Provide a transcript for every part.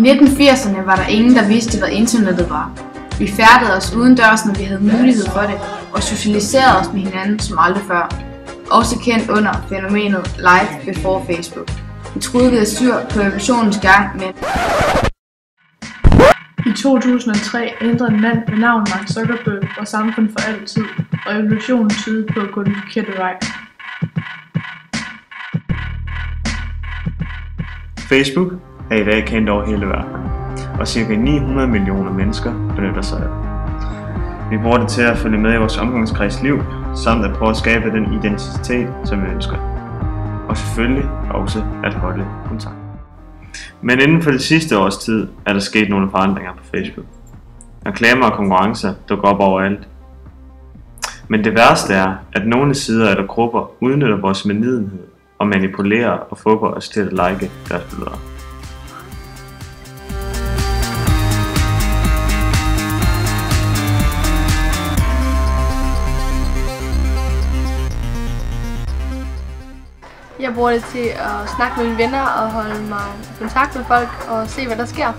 1980'erne var der ingen, der vidste, hvad internettet var. Vi færdede os udendørs, når vi havde mulighed for det, og socialiserede os med hinanden som aldrig før. Også kendt under fænomenet Life Before Facebook. Vi troede, vi havde styr på evolutionens gang, men... I 2003 ændrede en mand ved navn Mark Zuckerberg vores samfund for altid, og evolutionen tydede på at gå den forkerte vej. Facebook er i dag kendt over hele verden, og ca. 900 millioner mennesker benytter sig af det. Vi bruger det til at følge med i vores omgangskreds liv, samt at prøve at skabe den identitet, som vi ønsker. Og selvfølgelig også at holde kontakt. Men inden for det sidste års tid er der sket nogle forandringer på Facebook. Reklamer og konkurrencer dukker op overalt. Men det værste er, at nogle sider eller grupper udnytter vores medlidenhed og manipulerer og fucker os til at like deres billeder. Jeg bruger det til at snakke med mine venner og holde mig i kontakt med folk og se, hvad der sker.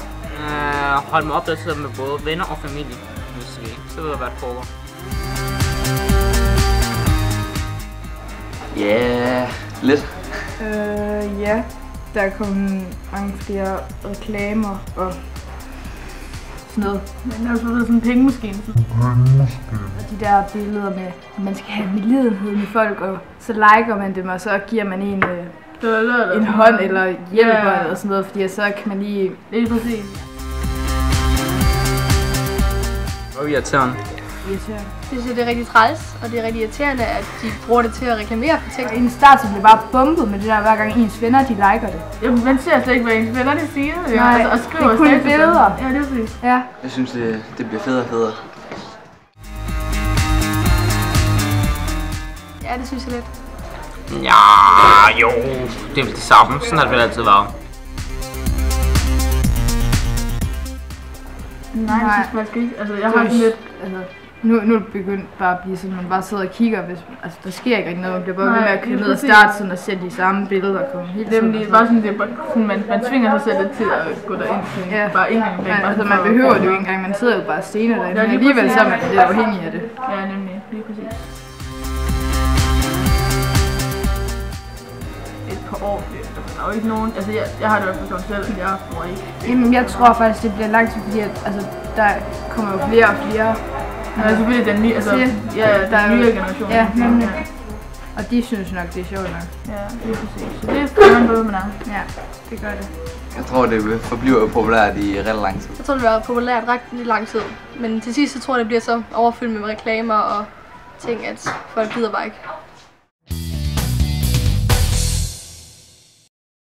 Holde mig opdateret med både venner og familie, hvis vi så ved jeg, hvad det foregår. Ja, lidt. Ja, der er kommet mange flere reklamer og sådan noget. Men har du så sådan en pengemaskine? Og de der billeder med, at man skal have medlidenhed med folk, og så liker man dem, og så giver man en hånd eller hjælper eller sådan noget, fordi så kan man lige... Lige præcis. Hvor er irriterende? Jeg synes, det er rigtig træls, og det er rigtig irriterende, at de bruger det til at reklamere for ting. I en start så bliver bare bumpet med det der, hver gang ens venner de liker det. Jamen, man ser slet ikke, hvad ens venner de siger. Nej, og skriver det er kun billeder. Ja, det er præcis. Ja. Jeg synes, det bliver federe og federe. Ja, det synes jeg lidt. Ja, jo, det er vel det samme. Sådan har det vel altid været. Nej, jeg synes faktisk ikke. Altså, jeg har sådan lidt... Altså, nu er det begyndt bare at blive sådan, man bare sidder og kigger, hvis, altså der sker ikke rigtig noget, man bliver bare ved med at køre ned og starte sådan og sætte de samme billeder og komme hele tiden. Det er bare sådan, det er bare sådan, man tvinger sig selv til at gå derind til bare en gang. Ja, altså man behøver det jo ikke engang, man sidder jo bare stenet derinde, men alligevel så er man lidt afhængig af det. Ja, nemlig, lige præcis. Et par år, der er jo ikke nogen, altså jeg har det i hvert fald sådan selv, at jeg bruger ikke. Jamen jeg tror faktisk, det bliver langt, fordi at, altså, der kommer jo flere og flere. Ja, selvfølgelig den nye, altså, der er nye generation. Ja, nemlig. Og de synes nok, det er sjovt nok. Ja, lige præcis. Så det er spændende både med dig. Ja, det gør det. Jeg tror, det forbliver populært i ret lang tid. Jeg tror, det bliver populært ret lang tid. Men til sidst så tror jeg, det bliver så overfyldt med reklamer og ting, at folk gider bare ikke.